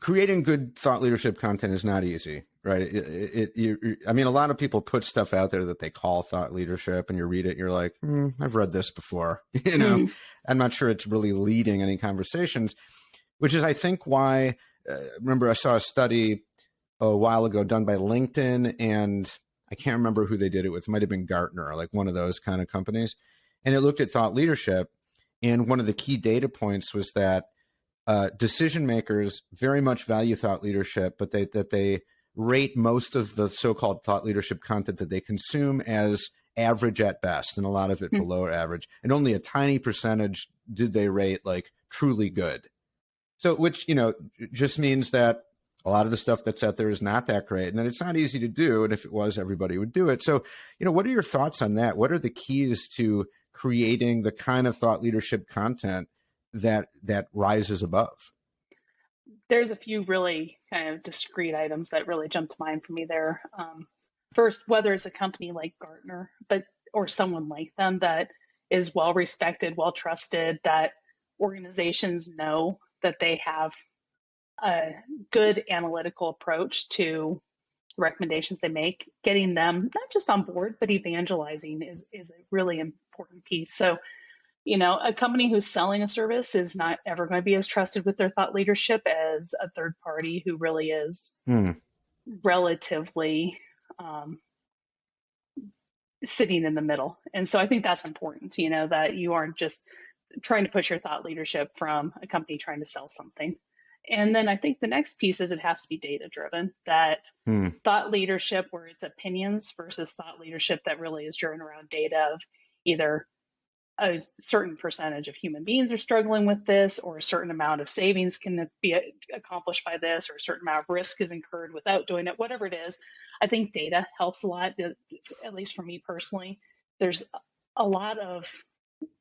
creating good thought leadership content is not easy, right? I mean, a lot of people put stuff out there that they call thought leadership, and you read it, and you're like, I've read this before. I'm not sure it's really leading any conversations, which is, I think, why. Remember, I saw a study a while ago done by LinkedIn, and I can't remember who they did it with. It might have been Gartner, like one of those kind of companies, and it looked at thought leadership, and one of the key data points was that decision makers very much value thought leadership, but they rate most of the so-called thought leadership content that they consume as average at best, and a lot of it below average. And only a tiny percentage did they rate like truly good. So, which, just means that a lot of the stuff that's out there is not that great, and it's not easy to do. And if it was, everybody would do it. So, what are your thoughts on that? What are the keys to creating the kind of thought leadership content that rises above? There's a few really kind of discrete items that really jump to mind for me there. First, whether it's a company like Gartner, or someone like them that is well respected, well trusted, that organizations know that they have a good analytical approach to recommendations they make, getting them not just on board, but evangelizing is a really important piece. So, a company who's selling a service is not ever going to be as trusted with their thought leadership as a third party who really is relatively sitting in the middle. And so I think that's important, that you aren't just trying to push your thought leadership from a company trying to sell something. And then I think the next piece is it has to be data driven, that thought leadership where it's opinions versus thought leadership that really is driven around data of either a certain percentage of human beings are struggling with this, or a certain amount of savings can be accomplished by this, or a certain amount of risk is incurred without doing it, whatever it is. I think data helps a lot, at least for me personally. There's a lot of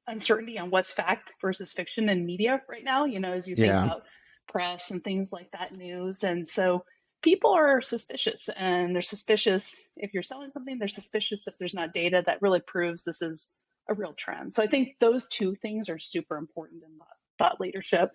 uncertainty on what's fact versus fiction in media right now, as you think about press and things like that, news. And so people are suspicious, and they're suspicious if you're selling something, they're suspicious if there's not data that really proves this is a real trend. So I think those two things are super important in thought leadership.